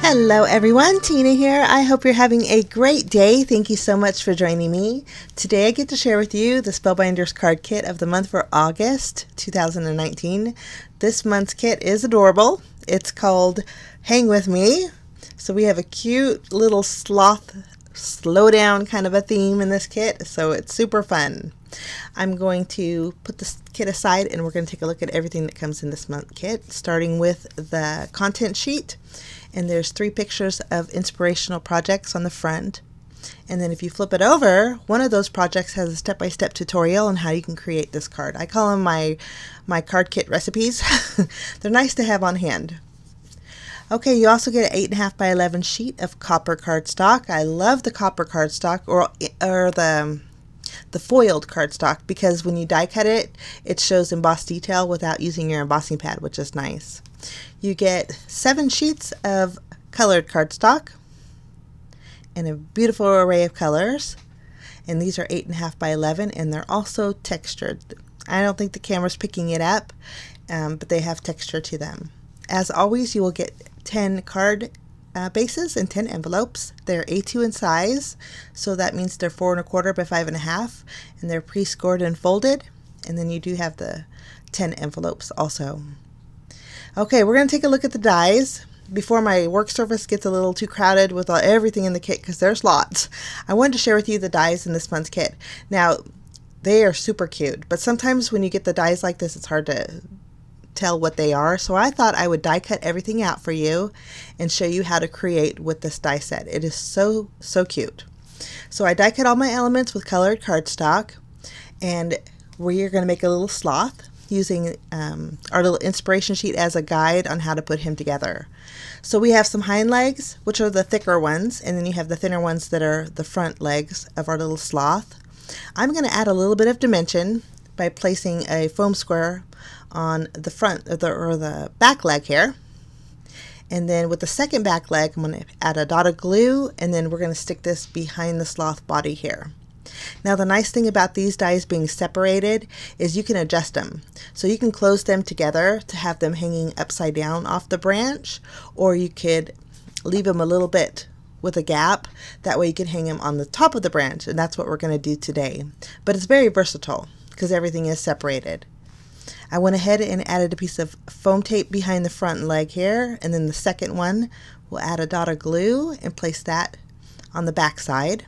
Hello everyone, Tina here. I hope you're having a great day. Thank you so much for joining me. Today I get to share with you the Spellbinders card kit of the month for August 2019. This month's kit is adorable. It's called Hang With Me. So we have a cute little sloth slow down kind of a theme in this kit, so it's super fun. I'm going to put this kit aside and we're going to take a look at everything that comes in this month kit, starting with the content sheet. And there's 3 pictures of inspirational projects on the front. And then if you flip it over, one of those projects has a step-by-step tutorial on how you can create this card. I call them my card kit recipes. They're nice to have on hand. Okay, you also get an 8.5 by 11 sheet of copper cardstock. I love the copper cardstock or the foiled cardstock because when you die cut it, it shows embossed detail without using your embossing pad, which is nice. You get 7 sheets of colored cardstock and a beautiful array of colors. And these are 8.5 by 11 and they're also textured. I don't think the camera's picking it up, but they have texture to them. As always, you will get 10 card bases and 10 envelopes. They're A2 in size, so that means they're 4 1/4 by 5 1/2, and they're pre-scored and folded. And then you do have the 10 envelopes also. Okay, we're going to take a look at the dies before my work surface gets a little too crowded with everything in the kit, because there's lots. I wanted to share with you the dies in this month's kit. Now, they are super cute, but sometimes when you get the dies like this, it's hard to tell what they are. So I thought I would die cut everything out for you and show you how to create with this die set. It is so cute. So I die cut all my elements with colored cardstock, and we're going to make a little sloth using our little inspiration sheet as a guide on how to put him together. So we have some hind legs, which are the thicker ones, and then you have the thinner ones that are the front legs of our little sloth. I'm going to add a little bit of dimension by placing a foam square on the front or the back leg here. And then with the second back leg, I'm going to add a dot of glue, and then we're going to stick this behind the sloth body here. Now the nice thing about these dies being separated is you can adjust them. So you can close them together to have them hanging upside down off the branch, or you could leave them a little bit with a gap. That way you can hang them on the top of the branch, and that's what we're going to do today. But it's very versatile because everything is separated. I went ahead and added a piece of foam tape behind the front leg here, and then the second one we'll add a dot of glue and place that on the back side.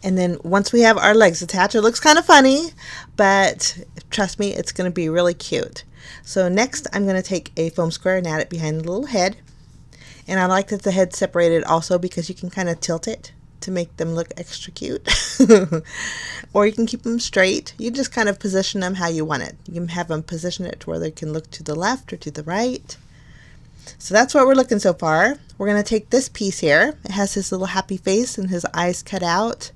And then once we have our legs attached, it looks kind of funny, but trust me, it's going to be really cute. So next I'm going to take a foam square and add it behind the little head. And I like that the head's separated also because you can kind of tilt it to make them look extra cute. Or you can keep them straight. You just kind of position them how you want it. You can have them position it to where they can look to the left or to the right. So that's what we're looking so far. We're going to take this piece here. It has his little happy face and his eyes cut out.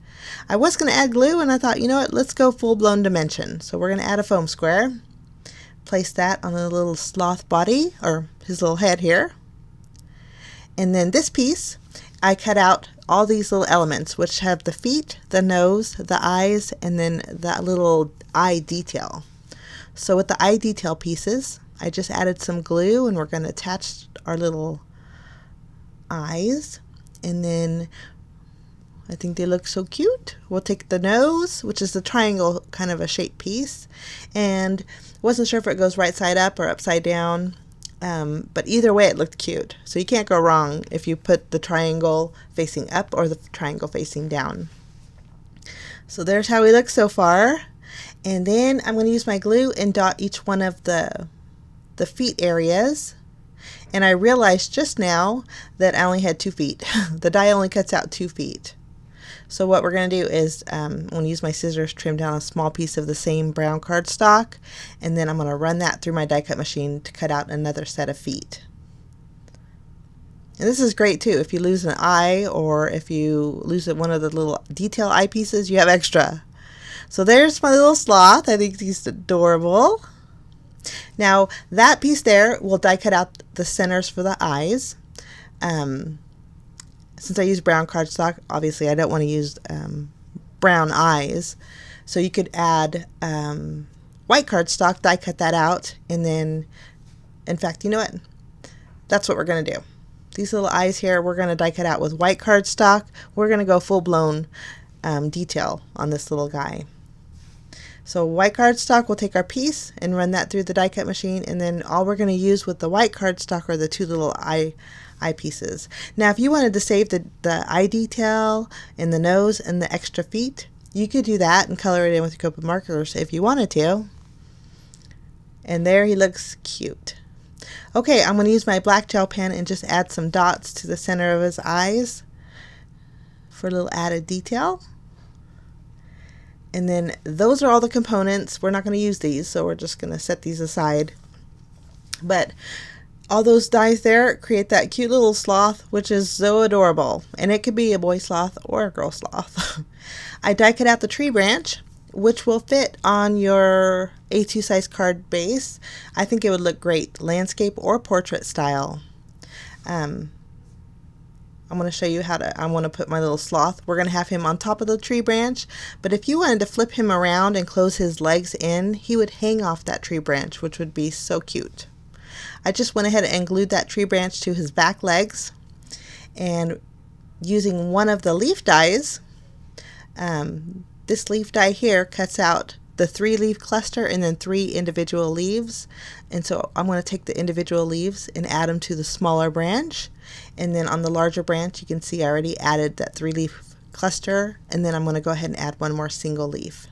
I was going to add glue, and I thought, you know what, let's go full-blown dimension. So we're going to add a foam square. Place that on the little sloth body, or his little head here. And then this piece, I cut out all these little elements, which have the feet, the nose, the eyes, and then that little eye detail. So with the eye detail pieces, I just added some glue, and we're going to attach our little eyes. And then I think they look so cute. We'll take the nose, which is the triangle kind of a shaped piece, and wasn't sure if it goes right side up or upside down. But either way it looked cute. So you can't go wrong if you put the triangle facing up or the triangle facing down. So there's how we look so far. And then I'm going to use my glue and dot each one of the feet areas. And I realized just now that I only had 2 feet. The die only cuts out 2 feet. So what we're going to do is I'm going to use my scissors, trim down a small piece of the same brown cardstock, and then I'm going to run that through my die cut machine to cut out another set of feet. And this is great too. If you lose an eye, or if you lose one of the little detail eye pieces, you have extra. So there's my little sloth. I think he's adorable. Now that piece there will die cut out the centers for the eyes. Since I use brown cardstock, obviously I don't want to use brown eyes. So you could add white cardstock, die cut that out, and then, in fact, you know what? That's what we're going to do. these little eyes here, we're going to die cut out with white cardstock. We're going to go full-blown detail on this little guy. So white cardstock, we'll take our piece and run that through the die cut machine, and then all we're going to use with the white cardstock are the two little eye pieces. Now if you wanted to save the eye detail and the nose and the extra feet, you could do that and color it in with your Copic markers if you wanted to. And there he looks cute. Okay, I'm going to use my black gel pen and just add some dots to the center of his eyes for a little added detail. And then those are all the components. We're not going to use these, so we're just going to set these aside. But all those dies there create that cute little sloth, which is so adorable. And it could be a boy sloth or a girl sloth. I die cut out the tree branch, which will fit on your A2 size card base. I think it would look great, landscape or portrait style. I'm going to show you how I want to put my little sloth. We're going to have him on top of the tree branch, but if you wanted to flip him around and close his legs in, he would hang off that tree branch, which would be so cute. I just went ahead and glued that tree branch to his back legs, and using one of the leaf dies, this leaf die here cuts out the 3-leaf cluster and then 3 individual leaves. And so I'm going to take the individual leaves and add them to the smaller branch. And then on the larger branch, you can see I already added that 3-leaf cluster. And then I'm going to go ahead and add one more single leaf.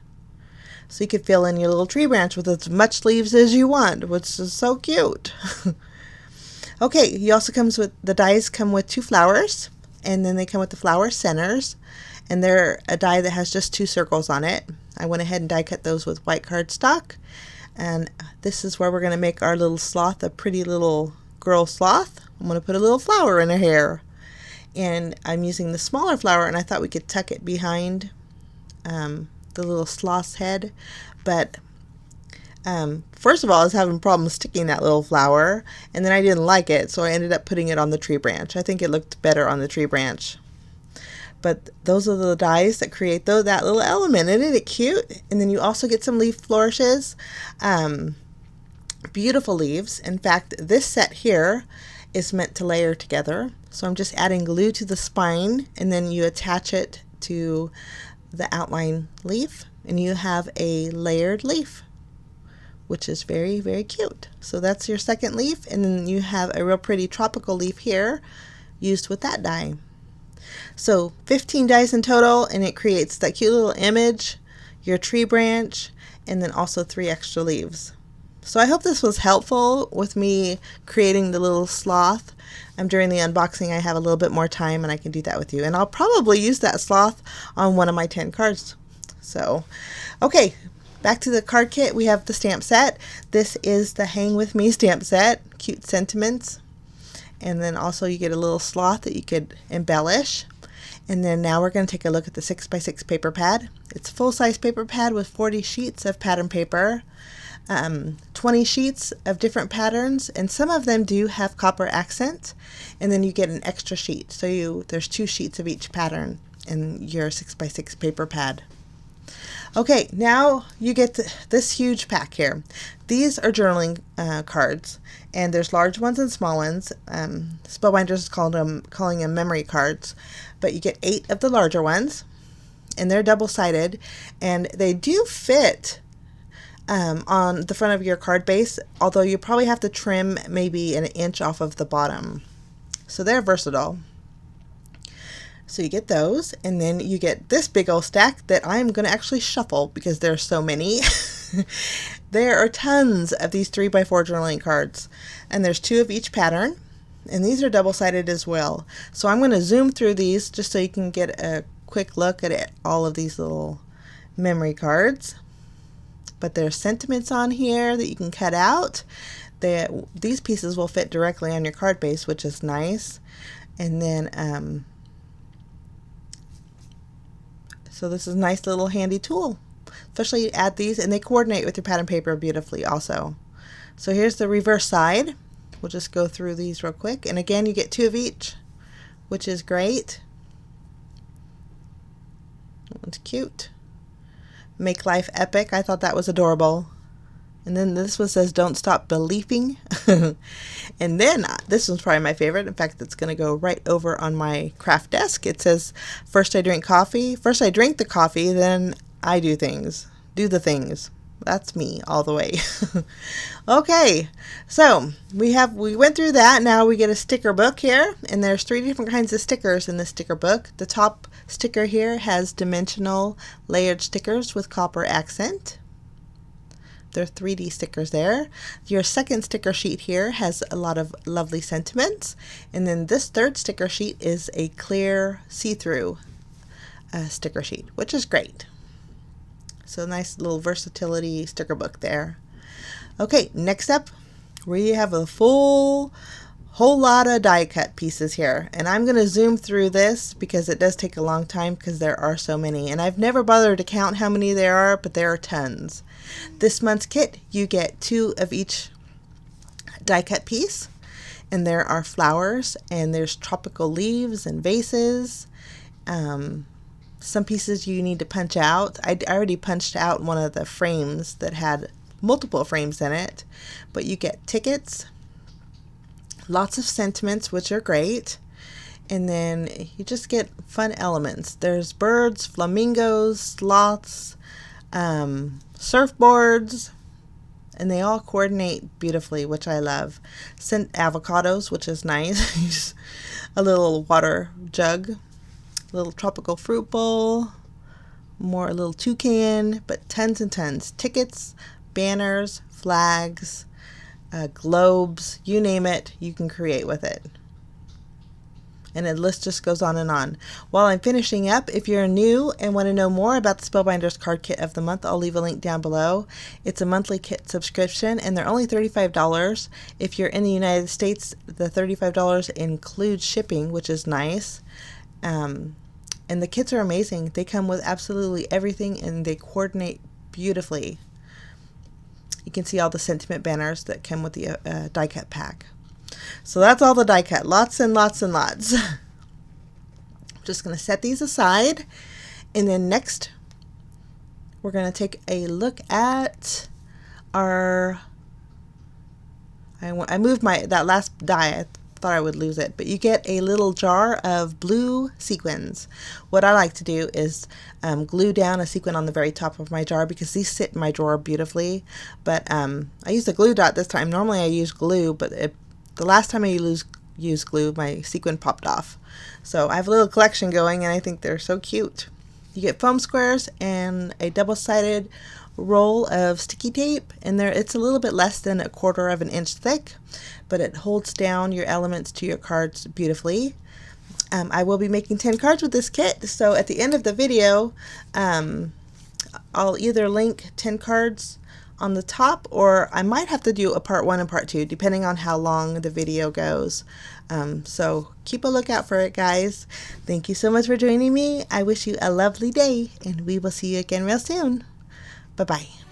So you could fill in your little tree branch with as much leaves as you want, which is so cute. Okay, he also comes with, the dies come with 2 flowers. And then they come with the flower centers. And they're a die that has just 2 circles on it. I went ahead and die cut those with white cardstock. And this is where we're going to make our little sloth a pretty little girl sloth. I'm going to put a little flower in her hair. And I'm using the smaller flower, and I thought we could tuck it behind the little sloth's head. But first of all, I was having problems sticking that little flower, and then I didn't like it, so I ended up putting it on the tree branch. I think it looked better on the tree branch. But those are the dies that create that little element. Isn't it cute? And then you also get some leaf flourishes. Beautiful leaves. In fact, this set here is meant to layer together. So I'm just adding glue to the spine, and then you attach it to the outline leaf, and you have a layered leaf, which is very, very cute. So that's your second leaf, and then you have a real pretty tropical leaf here used with that die. So 15 dies in total, and it creates that cute little image, your tree branch, and then also 3 extra leaves. So I hope this was helpful with me creating the little sloth. During the unboxing, I have a little bit more time, and I can do that with you. And I'll probably use that sloth on one of my 10 cards. So, okay, back to the card kit. We have the stamp set. This is the Hang With Me stamp set, cute sentiments. And then also you get a little sloth that you could embellish. And then now we're going to take a look at the 6x6 paper pad. It's a full-size paper pad with 40 sheets of pattern paper, 20 sheets of different patterns, and some of them do have copper accent. And then you get an extra sheet. So there's 2 sheets of each pattern in your 6x6 paper pad. Okay, now you get this huge pack here. These are journaling cards, and there's large ones and small ones. Spellbinders is calling them memory cards, but you get 8 of the larger ones, and they're double-sided, and they do fit on the front of your card base, although you probably have to trim maybe an inch off of the bottom. So they're versatile. So you get those, and then you get this big old stack that I'm going to actually shuffle because there's so many. There are tons of these 3x4 journaling cards, and there's 2 of each pattern, and these are double-sided as well. So I'm going to zoom through these just so you can get a quick look at it, all of these little memory cards. But there's sentiments on here that you can cut out. These pieces will fit directly on your card base, which is nice. And then so this is a nice little handy tool, especially you add these, and they coordinate with your pattern paper beautifully also. So here's the reverse side. We'll just go through these real quick, and again you get 2 of each, which is great. That one's cute. Make life epic. I thought that was adorable. And then this one says, don't stop believing. And then this one's probably my favorite. In fact, it's going to go right over on my craft desk. It says, first I drink coffee. First I drink the coffee, then I do things. Do the things. That's me all the way. Okay, so we went through that. Now we get a sticker book here, and there's 3 different kinds of stickers in the sticker book. The top sticker here has dimensional layered stickers with copper accent. There are 3D stickers there. Your second sticker sheet here has a lot of lovely sentiments, and then this third sticker sheet is a clear see-through sticker sheet, which is great. So nice little versatility sticker book there. Okay, next up we have a whole lot of die cut pieces here, and I'm going to zoom through this because it does take a long time because there are so many, and I've never bothered to count how many there are, but there are tons. This month's kit, you get 2 of each die cut piece, and there are flowers, and there's tropical leaves and vases. Some pieces you need to punch out. I already punched out one of the frames that had multiple frames in it, but you get tickets, lots of sentiments, which are great, and then you just get fun elements. There's birds, flamingos, sloths, surfboards, and they all coordinate beautifully, which I love. Sent avocados, which is nice. A little water jug, a little tropical fruit bowl, a little toucan, but tons and tons. Tickets, banners, flags, globes, you name it, you can create with it. And the list just goes on and on. While I'm finishing up, if you're new and want to know more about the Spellbinders card kit of the month, I'll leave a link down below. It's a monthly kit subscription, and they're only $35. If you're in the United States, the $35 includes shipping, which is nice. And the kits are amazing. They come with absolutely everything, and they coordinate beautifully. You can see all the sentiment banners that come with the die cut pack. So that's all the die cut. Lots and lots and lots. I'm just going to set these aside. And then next, we're going to take a look at our... I moved that last die. I thought I would lose it. But you get a little jar of blue sequins. What I like to do is glue down a sequin on the very top of my jar because these sit in my drawer beautifully. But I used a glue dot this time. Normally I use glue, but the last time I used glue, my sequin popped off. So I have a little collection going, and I think they're so cute. You get foam squares and a double-sided roll of sticky tape, and it's a little bit less than 1/4 of an inch thick, but it holds down your elements to your cards beautifully. I will be making 10 cards with this kit, so at the end of the video, I'll either link 10 cards on the top, or I might have to do a part 1 and part 2 depending on how long the video goes. So keep a lookout for it, guys. Thank you so much for joining me. I wish you a lovely day, and we will see you again real soon. Bye-bye.